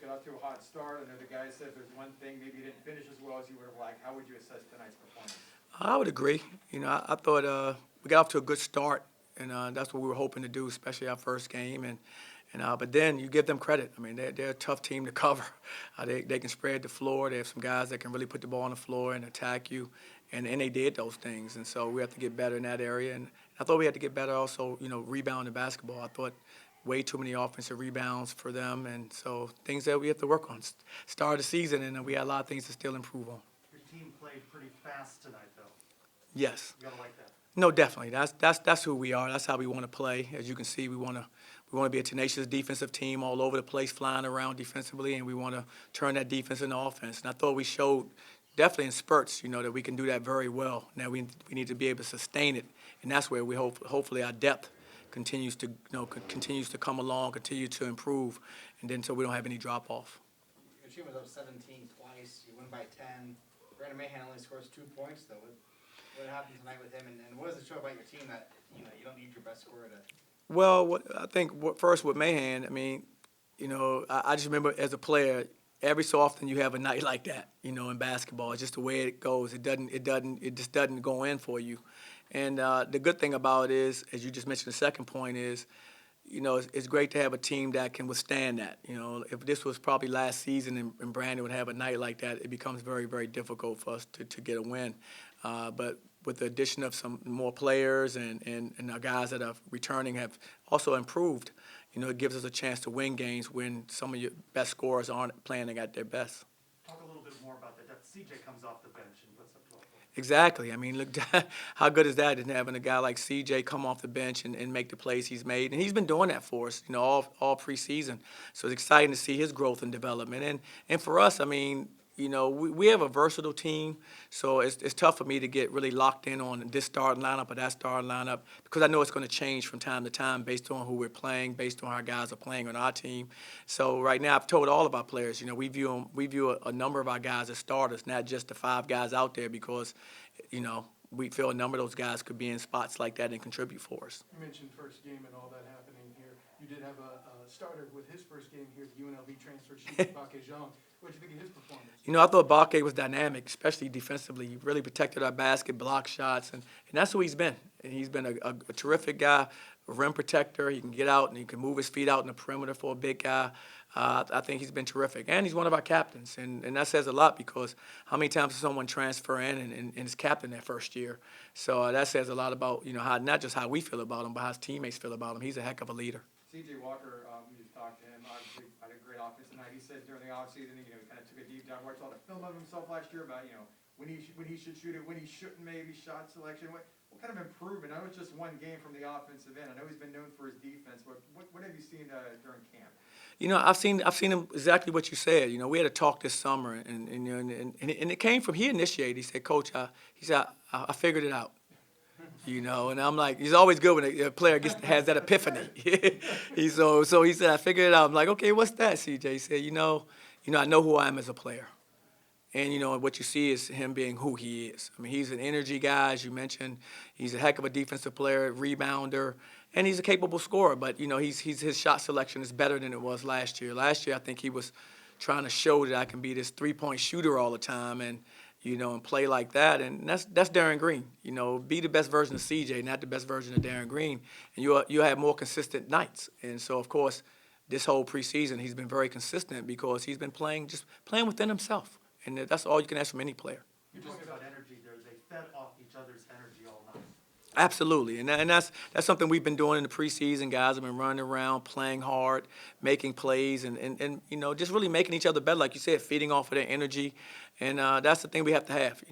got off to a hot start. I know the guys said if there's one thing maybe you didn't finish as well as you would have liked. How would you assess tonight's performance? I would agree. I thought we got off to a good start, and that's what we were hoping to do, especially our first game. But then you give them credit. I mean, they're a tough team to cover. They can spread the floor. They have some guys that can really put the ball on the floor and attack you, and they did those things. And so we have to get better in that area. And I thought we had to get better also, rebounding basketball. I thought way too many offensive rebounds for them, and so things that we have to work on. Start of the season, and we had a lot of things to still improve on. Your team played pretty fast tonight, though. Yes. You gotta like that. No, definitely. That's who we are. That's how we want to play. As you can see, we want to be a tenacious defensive team all over the place, flying around defensively, and we want to turn that defense into offense. And I thought we showed definitely in spurts, that we can do that very well. Now we need to be able to sustain it, and that's where we hopefully our depth continues to come along, continue to improve, and then so we don't have any drop off. Your team was up 17 twice. You win by 10. Brandon Mahan only scores 2 points, though. What happened tonight with him, and what does it show about your team that you don't need your best scorer to? Well, I think first with Mahan, I mean, I just remember as a player, every so often you have a night like that, in basketball. It's just the way it goes. It just doesn't go in for you. And the good thing about it is, as you just mentioned, the second point is, it's great to have a team that can withstand that. If this was probably last season and Brandon would have a night like that, it becomes very, very difficult for us to get a win. But with the addition of some more players and our guys that are returning have also improved, it gives us a chance to win games when some of your best scorers aren't playing at their best. Talk a little bit more about the depth. CJ comes off the bench and puts up 12 points. Exactly. I mean, look, how good is that, having a guy like CJ come off the bench and make the plays he's made. And he's been doing that for us, all preseason. So it's exciting to see his growth and development. And for us, I mean, we have a versatile team, so it's tough for me to get really locked in on this starting lineup or that starting lineup because I know it's going to change from time to time based on who we're playing, based on how guys are playing on our team. So right now, I've told all of our players, we view a number of our guys as starters, not just the 5 guys out there because, we feel a number of those guys could be in spots like that and contribute for us. You mentioned first game and all that happening here. You did have a starter with his first game here, the UNLV transfer, Bakejong. What did you think of his performance? I thought Balke was dynamic, especially defensively. He really protected our basket, blocked shots, and that's who he's been. And he's been a terrific guy, a rim protector. He can get out and he can move his feet out in the perimeter for a big guy. I think he's been terrific. And he's one of our captains, and that says a lot because how many times does someone transfer in and is captain that first year? So that says a lot about, how not just how we feel about him, but how his teammates feel about him. He's a heck of a leader. C.J. Walker, we just talked to him. Obviously, had a great offense tonight. He said during the offseason, he kind of took a deep dive, watched all the film of himself last year about, when he should shoot it, when he shouldn't maybe, shot selection. What kind of improvement? I know it's just one game from the offensive end. I know he's been known for his defense, but what have you seen during camp? I've seen him exactly what you said. We had a talk this summer, and it came from he initiated. He said, Coach, I figured it out. And I'm like, he's always good when a player has that epiphany. So he said, I figured it out. I'm like, okay, what's that, CJ? He said, I know who I am as a player. And, what you see is him being who he is. I mean, he's an energy guy, as you mentioned. He's a heck of a defensive player, rebounder, and he's a capable scorer. But, his shot selection is better than it was last year. Last year, I think he was trying to show that I can be this three-point shooter all the time and play like that. And that's Darren Green. Be the best version of CJ, not the best version of Darren Green. And you'll have more consistent nights. And so, of course, this whole preseason, he's been very consistent because he's been playing within himself. And that's all you can ask from any player. You talked about energy there. They fed off each other's energy all night. Absolutely, and that's something we've been doing in the preseason. Guys have been running around, playing hard, making plays, and just really making each other better, like you said, feeding off of their energy. And that's the thing we have to have.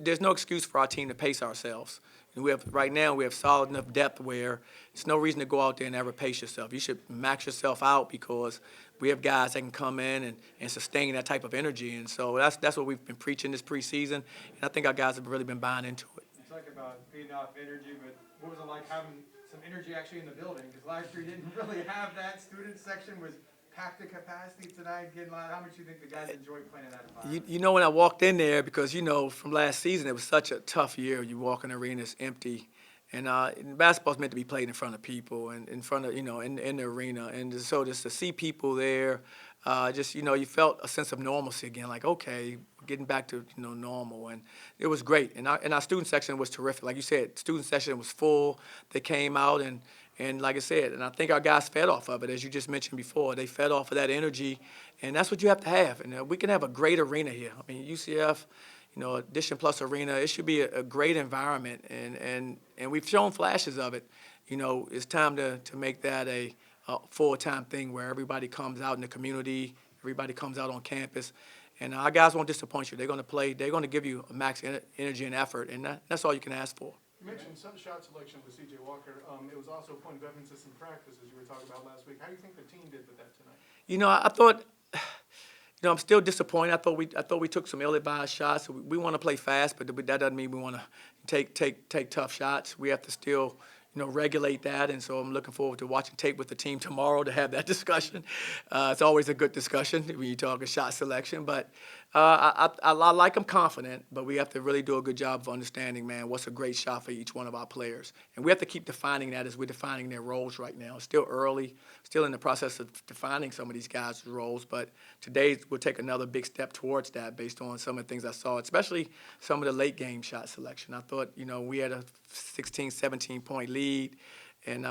There's no excuse for our team to pace ourselves. Right now we have solid enough depth where it's no reason to go out there and ever pace yourself. You should max yourself out because we have guys that can come in and sustain that type of energy. And so that's what we've been preaching this preseason, and I think our guys have really been buying into it. You talk about feeding off energy, but what was it like having some energy actually in the building? Because last year you didn't really have that. Student section was packed to capacity tonight, getting loud. How much do you think the guys enjoyed playing in that environment? When I walked in there, because, from last season, it was such a tough year. You walk in the arena, it's empty. And basketball's meant to be played in front of people and in front of, in the arena. And so just to see people there, just, you felt a sense of normalcy again, like, okay, we're getting back to, normal. And it was great. And our student section was terrific. Like you said, student section was full. They came out and like I said, and I think our guys fed off of it, as you just mentioned before. They fed off of that energy, and that's what you have to have. And we can have a great arena here. I mean, UCF, Addition Plus Arena, it should be a great environment, and we've shown flashes of it. It's time to make that a full-time thing where everybody comes out in the community, everybody comes out on campus, and our guys won't disappoint you. They're going to play. They're going to give you a max energy and effort, and that's all you can ask for. You mentioned some shot selection with C.J. Walker. It was also a point of emphasis in practice, as you were talking about last week. How do you think the team did with that tonight? I thought, I'm still disappointed. I thought we took some ill-advised shots. We want to play fast, but that doesn't mean we want to take tough shots. We have to still, regulate that. And so I'm looking forward to watching tape with the team tomorrow to have that discussion. It's always a good discussion when you talk a shot selection. But I like them confident, but we have to really do a good job of understanding, man, what's a great shot for each one of our players. And we have to keep defining that as we're defining their roles right now. It's still early, still in the process of defining some of these guys' roles, but today we'll take another big step towards that based on some of the things I saw, especially some of the late game shot selection. I thought, we had a 16, 17-point lead, and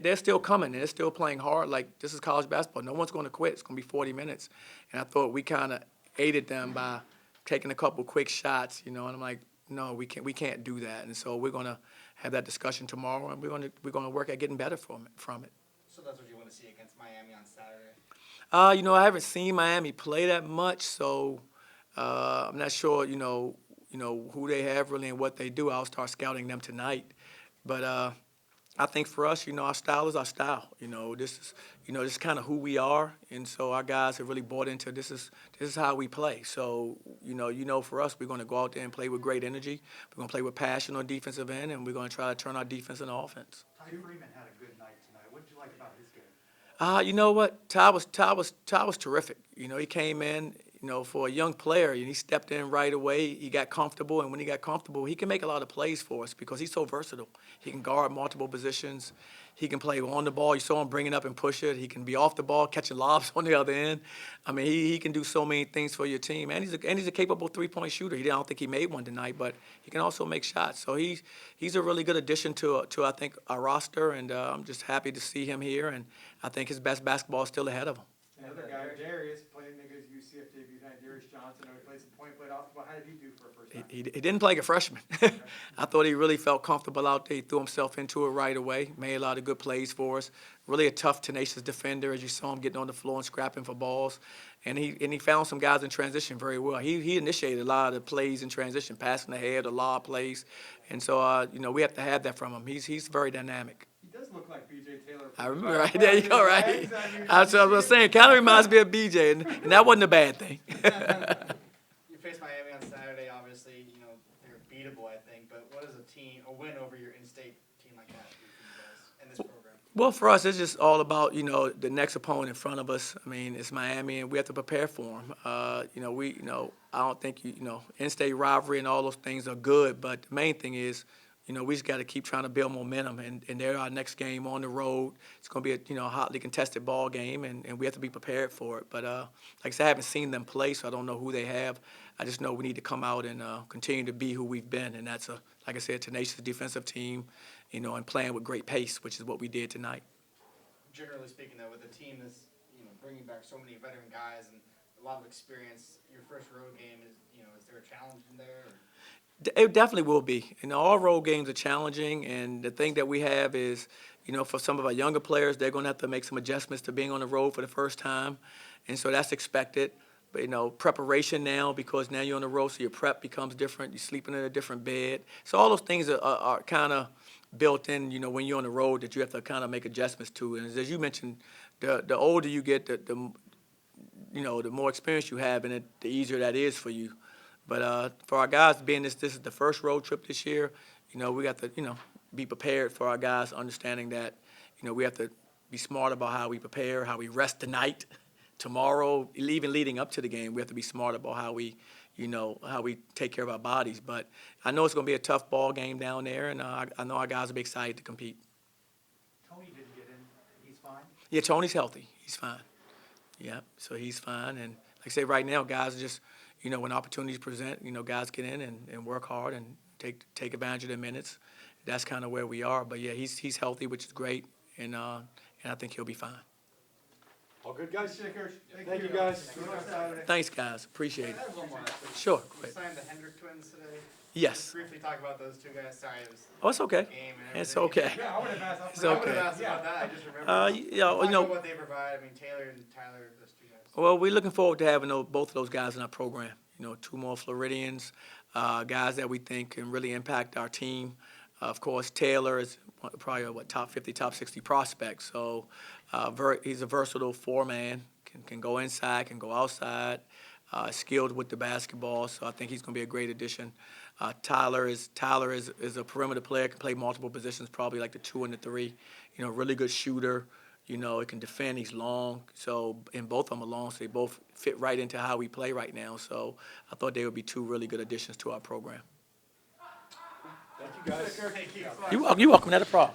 they're still coming, and they're still playing hard. Like, this is college basketball. No one's going to quit. It's going to be 40 minutes. And I thought we kind of aided them by taking a couple quick shots, and I'm like, no, we can't do that. And so we're going to have that discussion tomorrow, and we're going to work at getting better from it. So that's what you want to see against Miami on Saturday? I haven't seen Miami play that much, so I'm not sure, who they have really and what they do. I'll start scouting them tonight. But I think for us, our style is our style. This is kind of who we are, and so our guys have really bought into this is how we play. So, for us, we're going to go out there and play with great energy. We're going to play with passion on defensive end, and we're going to try to turn our defense into offense. Ty Freeman had a good night tonight. What did you like about his game? You know what? Ty was terrific. He came in, for a young player, and he stepped in right away. He got comfortable, and when he got comfortable, he can make a lot of plays for us because he's so versatile. He can guard multiple positions. He can play on the ball. You saw him bring it up and push it. He can be off the ball, catching lobs on the other end. I mean, he can do so many things for your team, and he's a capable three-point shooter. I don't think he made one tonight, but he can also make shots. So he's a really good addition to I think our roster, and I'm just happy to see him here. And I think his best basketball is still ahead of him. Another guy, Darius, played in his UCF debut tonight. Darius Johnson, he played some point, played off the ball. How did he do for a first time? He didn't play like a freshman. I thought he really felt comfortable out there. He threw himself into it right away, made a lot of good plays for us. Really a tough, tenacious defender, as you saw him getting on the floor and scrapping for balls. And he found some guys in transition very well. He initiated a lot of the plays in transition, passing ahead, a lot of plays. And so, we have to have that from him. He's very dynamic. He does look like B.J. Taylor. I remember, right? There you go, right? That's what I was saying. Kind of reminds me of B.J., and that wasn't a bad thing. You face Miami on Saturday, obviously, they're beatable, I think, but what does a win over your in-state team like that do for you guys in this program? Well, for us, it's just all about, the next opponent in front of us. I mean, it's Miami, and we have to prepare for them. I don't think, in-state rivalry and all those things are good, but the main thing is, we just got to keep trying to build momentum, and they're our next game on the road. It's going to be a hotly contested ball game, and we have to be prepared for it. But like I said, I haven't seen them play, so I don't know who they have. I just know we need to come out and continue to be who we've been, and that's like I said, tenacious defensive team, and playing with great pace, which is what we did tonight. Generally speaking, though, with a team that's bringing back so many veteran guys and a lot of experience, your first road game is there a challenge in there? Or? It definitely will be. All road games are challenging, and the thing that we have is, for some of our younger players, they're going to have to make some adjustments to being on the road for the first time, and so that's expected. But, preparation now, because now you're on the road, so your prep becomes different. You're sleeping in a different bed. So all those things are kind of built in, when you're on the road that you have to kind of make adjustments to. And as you mentioned, the older you get, the more experience you have, and the easier that is for you. But for our guys, being this is the first road trip this year, we got to, be prepared for our guys, understanding that, we have to be smart about how we prepare, how we rest tonight, tomorrow, even leading up to the game. We have to be smart about how we, how we take care of our bodies. But I know it's going to be a tough ball game down there, and I know our guys will be excited to compete. Tony didn't get in. He's fine? Yeah, Tony's healthy. He's fine. Yeah, so he's fine. And like I say, right now, guys are just, when opportunities present, guys get in and work hard and take advantage of their minutes. That's kind of where we are. But yeah, he's healthy, which is great, and I think he'll be fine. All good, guys? Appreciate it, Coach. Thank you, guys. Good luck Saturday. Thanks, guys. Appreciate I it. have one more. actually. Sure, go You ahead. signed the Hendrick twins today. Yes. Just briefly talk about those two guys. Sorry, it was Oh, it's okay. game and It's everything. okay. Yeah, I would have asked. It's I would okay. have asked about that. I just remembered. Talk Talk about what they provide. I mean, Taylor and Tyler, those two guys. Well, we're looking forward to having both of those guys in our program. 2 more Floridians, guys that we think can really impact our team. Of course, Taylor is probably a top 50, top 60 prospect. So he's a versatile 4-man, can go inside, can go outside, skilled with the basketball. So I think he's going to be a great addition. Tyler is a perimeter player, can play multiple positions, probably like the 2 and the 3. Really good shooter. He can defend. He's long. So, and both of them are long, so they both fit right into how we play right now. So I thought they would be 2 really good additions to our program. Thank you, guys. Thank you. You're welcome. Not a problem.